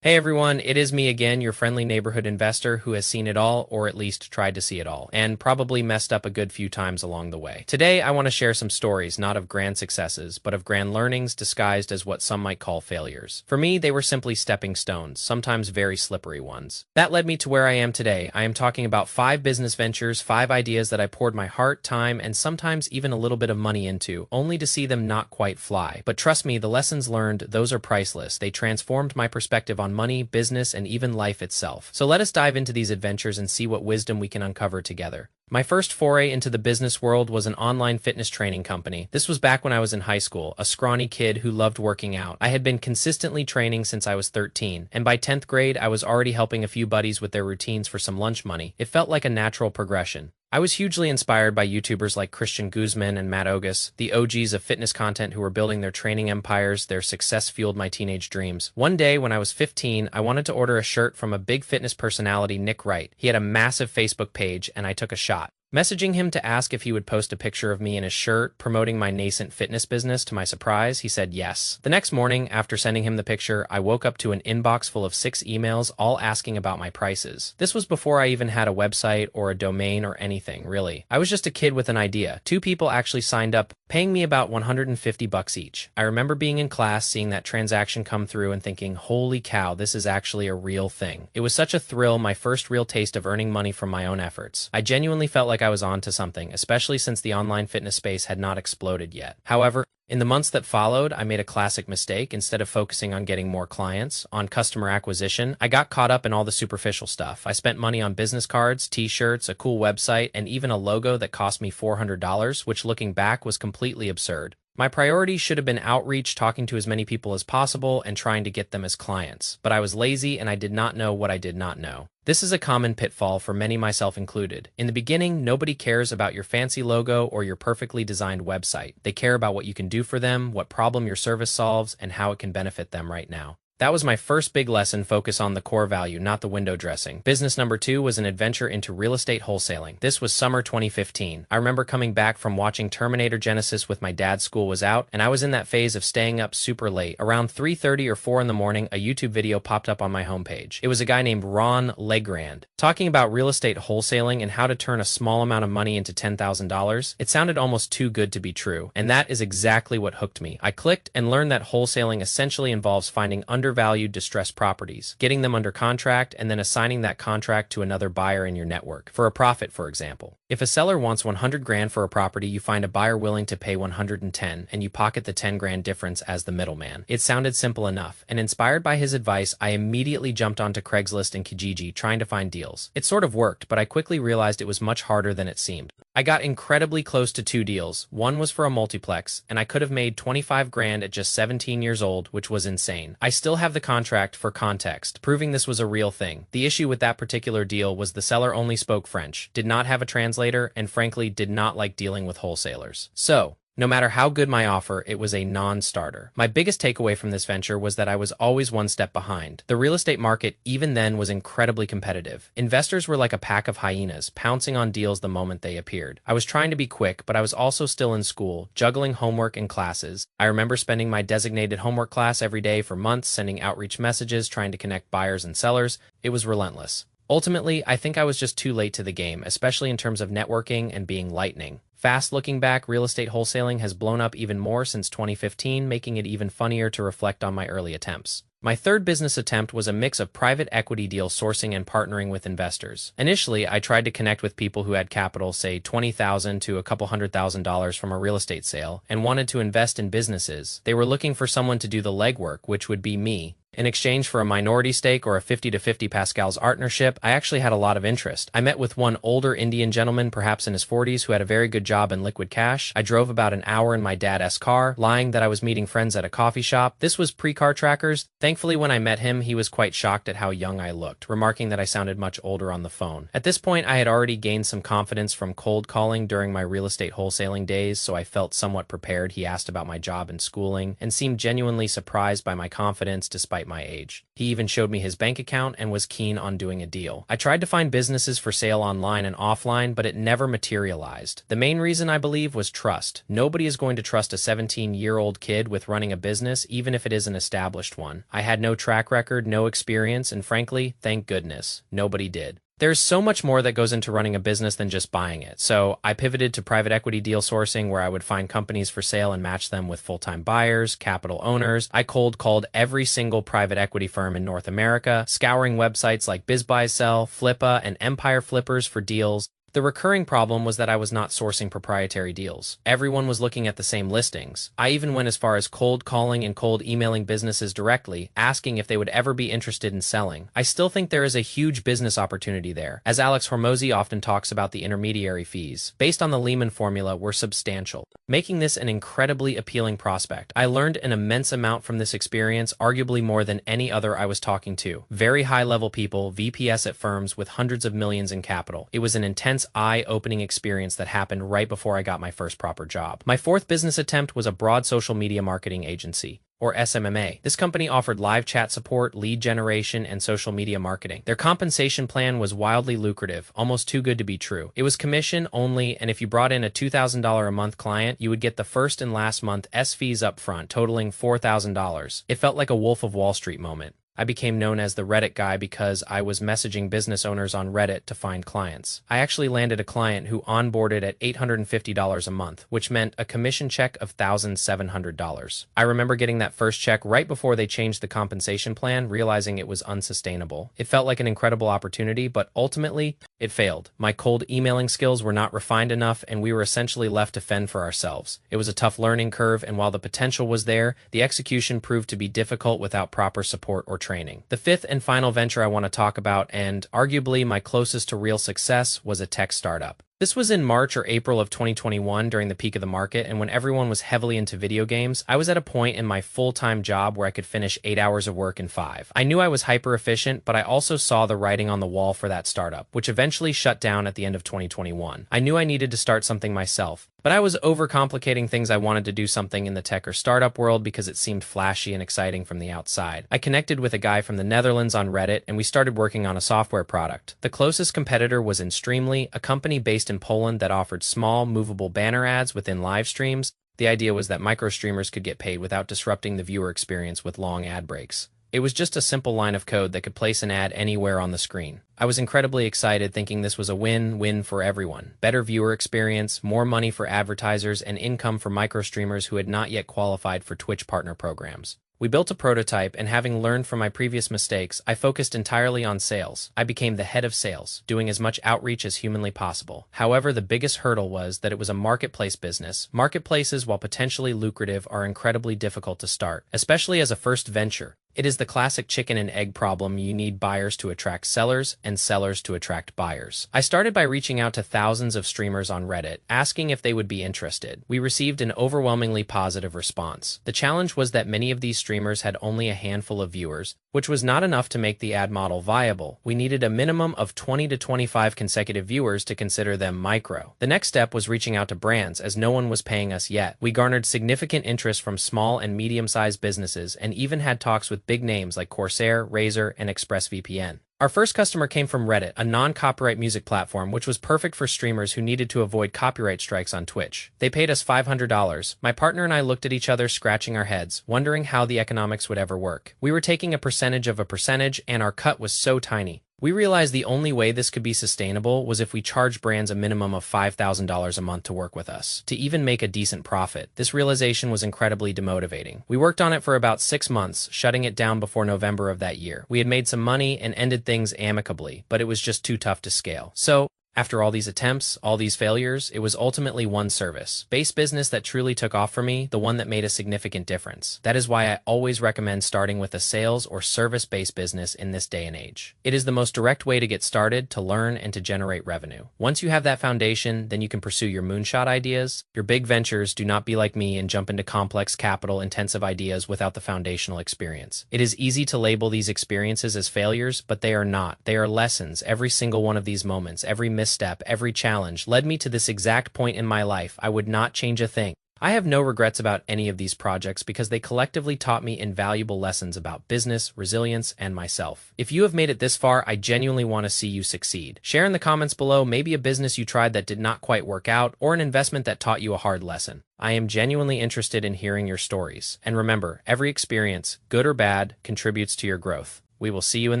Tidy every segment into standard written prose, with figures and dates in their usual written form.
Hey everyone, it is me again, your friendly neighborhood investor who has seen it all, or at least tried to see it all, and probably messed up a good few times along the way. Today, I want to share some stories, not of grand successes, but of grand learnings disguised as what some might call failures. For me, they were simply stepping stones, sometimes very slippery ones. That led me to where I am today. I am talking about 5 business ventures, 5 ideas that I poured my heart, time, and sometimes even a little bit of money into, only to see them not quite fly. But trust me, the lessons learned, those are priceless. They transformed my perspective on money, business, and even life itself. So let us dive into these adventures and see what wisdom we can uncover together. My first foray into the business world was an online fitness training company. This was back when I was in high school, a scrawny kid who loved working out. I had been consistently training since I was 13, and by 10th grade, I was already helping a few buddies with their routines for some lunch money. It felt like a natural progression. I was hugely inspired by YouTubers like Christian Guzman and Matt Ogus, the OGs of fitness content who were building their training empires. Their success fueled my teenage dreams. One day, when I was 15, I wanted to order a shirt from a big fitness personality, Nick Wright. He had a massive Facebook page, and I took a shot. Messaging him to ask if he would post a picture of me in his shirt, promoting my nascent fitness business. To my surprise, he said yes. The next morning, after sending him the picture, I woke up to an inbox full of 6 emails, all asking about my prices. This was before I even had a website or a domain or anything, really. I was just a kid with an idea. 2 people actually signed up, paying me about $150 each. I remember being in class, seeing that transaction come through and thinking, holy cow, this is actually a real thing. It was such a thrill, my first real taste of earning money from my own efforts. I genuinely felt like I was on to something, especially since the online fitness space had not exploded yet. However, in the months that followed, I made a classic mistake. Instead of focusing on getting more clients, on customer acquisition, I got caught up in all the superficial stuff. I spent money on business cards, t-shirts, a cool website, and even a logo that cost me $400, which looking back was completely absurd. My priority should have been outreach, talking to as many people as possible, and trying to get them as clients. But I was lazy and I did not know what I did not know. This is a common pitfall for many, myself included. In the beginning, nobody cares about your fancy logo or your perfectly designed website. They care about what you can do for them, what problem your service solves, and how it can benefit them right now. That was my first big lesson. Focus on the core value, not the window dressing. Business number 2 was an adventure into real estate wholesaling. This was summer 2015. I remember coming back from watching Terminator Genesis with my dad. School was out, and I was in that phase of staying up super late. Around 3:30 or 4 in the morning, a YouTube video popped up on my homepage. It was a guy named Ron Legrand talking about real estate wholesaling and how to turn a small amount of money into $10,000. It sounded almost too good to be true, and that is exactly what hooked me. I clicked and learned that wholesaling essentially involves finding undervalued distressed properties, getting them under contract, and then assigning that contract to another buyer in your network, for a profit, for example. If a seller wants 100 grand for a property, you find a buyer willing to pay 110, and you pocket the 10 grand difference as the middleman. It sounded simple enough, and inspired by his advice, I immediately jumped onto Craigslist and Kijiji trying to find deals. It sort of worked, but I quickly realized it was much harder than it seemed. I got incredibly close to 2 deals. One was for a multiplex, and I could have made 25 grand at just 17 years old, which was insane. I still have the contract for context, proving this was a real thing. The issue with that particular deal was the seller only spoke French, did not have a translator, and frankly did not like dealing with wholesalers. So, no matter how good my offer, it was a non-starter. My biggest takeaway from this venture was that I was always one step behind. The real estate market, even then, was incredibly competitive. Investors were like a pack of hyenas, pouncing on deals the moment they appeared. I was trying to be quick, but I was also still in school, juggling homework and classes. I remember spending my designated homework class every day for months, sending outreach messages, trying to connect buyers and sellers. It was relentless. Ultimately, I think I was just too late to the game, especially in terms of networking and being lightning. Fast looking back, real estate wholesaling has blown up even more since 2015, making it even funnier to reflect on my early attempts. My third business attempt was a mix of private equity deal sourcing and partnering with investors. Initially, I tried to connect with people who had capital, say $20,000 to a couple $100,000 from a real estate sale, and wanted to invest in businesses. They were looking for someone to do the legwork, which would be me. In exchange for a minority stake or a 50 to 50 Pascal's partnership, I actually had a lot of interest. I met with one older Indian gentleman, perhaps in his 40s, who had a very good job in liquid cash. I drove about an hour in my dad's car, lying that I was meeting friends at a coffee shop. This was pre-car trackers. Thankfully, when I met him, he was quite shocked at how young I looked, remarking that I sounded much older on the phone. At this point, I had already gained some confidence from cold calling during my real estate wholesaling days, so I felt somewhat prepared. He asked about my job and schooling, and seemed genuinely surprised by my confidence despite my age. He even showed me his bank account and was keen on doing a deal. I tried to find businesses for sale online and offline, but it never materialized. The main reason, I believe, was trust. Nobody is going to trust a 17-year-old kid with running a business, even if it is an established one. I had no track record, no experience, and frankly, thank goodness, nobody did. There's so much more that goes into running a business than just buying it. So I pivoted to private equity deal sourcing, where I would find companies for sale and match them with full-time buyers, capital owners. I cold called every single private equity firm in North America, scouring websites like BizBuySell, Flippa, and Empire Flippers for deals. The recurring problem was that I was not sourcing proprietary deals. Everyone was looking at the same listings. I even went as far as cold calling and cold emailing businesses directly, asking if they would ever be interested in selling. I still think there is a huge business opportunity there, as Alex Hormozi often talks about. The intermediary fees, based on the Lehman formula, were substantial, making this an incredibly appealing prospect. I learned an immense amount from this experience, arguably more than any other I was talking to. Very high-level people, VPs at firms with hundreds of millions in capital. It was an intense, eye-opening experience that happened right before I got my first proper job. My fourth business attempt was a broad social media marketing agency, or SMMA. This company offered live chat support, lead generation, and social media marketing. Their compensation plan was wildly lucrative, almost too good to be true. It was commission only, and if you brought in a $2,000 a month client, you would get the first and last month fees up front, totaling $4,000. It felt like a Wolf of Wall Street moment. I became known as the Reddit guy because I was messaging business owners on Reddit to find clients. I actually landed a client who onboarded at $850 a month, which meant a commission check of $1,700. I remember getting that first check right before they changed the compensation plan, realizing it was unsustainable. It felt like an incredible opportunity, but ultimately, it failed. My cold emailing skills were not refined enough, and we were essentially left to fend for ourselves. It was a tough learning curve, and while the potential was there, the execution proved to be difficult without proper support or training. The fifth and final venture I want to talk about, and arguably my closest to real success, was a tech startup. This was in March or April of 2021 during the peak of the market, and when everyone was heavily into video games. I was at a point in my full-time job where I could finish 8 hours of work in 5. I knew I was hyper-efficient, but I also saw the writing on the wall for that startup, which eventually shut down at the end of 2021. I knew I needed to start something myself, but I was overcomplicating things. I wanted to do something in the tech or startup world because it seemed flashy and exciting from the outside. I connected with a guy from the Netherlands on Reddit, and we started working on a software product. The closest competitor was Streamly, a company based in Poland that offered small, movable banner ads within live streams. The idea was that micro streamers could get paid without disrupting the viewer experience with long ad breaks. It was just a simple line of code that could place an ad anywhere on the screen. I was incredibly excited, thinking this was a win-win for everyone. Better viewer experience, more money for advertisers, and income for micro streamers who had not yet qualified for Twitch partner programs. We built a prototype, and having learned from my previous mistakes, I focused entirely on sales. I became the head of sales, doing as much outreach as humanly possible. However, the biggest hurdle was that it was a marketplace business. Marketplaces, while potentially lucrative, are incredibly difficult to start, especially as a first venture. It is the classic chicken and egg problem. You need buyers to attract sellers and sellers to attract buyers. I started by reaching out to thousands of streamers on Reddit, asking if they would be interested. We received an overwhelmingly positive response. The challenge was that many of these streamers had only a handful of viewers, which was not enough to make the ad model viable. We needed a minimum of 20 to 25 consecutive viewers to consider them micro. The next step was reaching out to brands, as no one was paying us yet. We garnered significant interest from small and medium-sized businesses, and even had talks with big names like Corsair, Razer, and ExpressVPN. Our first customer came from Reddit, a non-copyright music platform which was perfect for streamers who needed to avoid copyright strikes on Twitch. They paid us $500. My partner and I looked at each other, scratching our heads, wondering how the economics would ever work. We were taking a percentage of a percentage, and our cut was so tiny. We realized the only way this could be sustainable was if we charged brands a minimum of $5,000 a month to work with us, to even make a decent profit. This realization was incredibly demotivating. We worked on it for about 6 months, shutting it down before November of that year. We had made some money and ended things amicably, but it was just too tough to scale. So, after all these attempts, all these failures, it was ultimately one service-based business that truly took off for me, the one that made a significant difference. That is why I always recommend starting with a sales or service-based business in this day and age. It is the most direct way to get started, to learn, and to generate revenue. Once you have that foundation, then you can pursue your moonshot ideas. Your big ventures. Do not be like me and jump into complex, capital-intensive ideas without the foundational experience. It is easy to label these experiences as failures, but they are not. They are lessons. Every single one of these moments, every misstep, every challenge led me to this exact point in my life. I would not change a thing. I have no regrets about any of these projects because they collectively taught me invaluable lessons about business, resilience, and myself. If you have made it this far, I genuinely want to see you succeed. Share in the comments below maybe a business you tried that did not quite work out or an investment that taught you a hard lesson. I am genuinely interested in hearing your stories. And remember, every experience, good or bad, contributes to your growth. We will see you in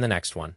the next one.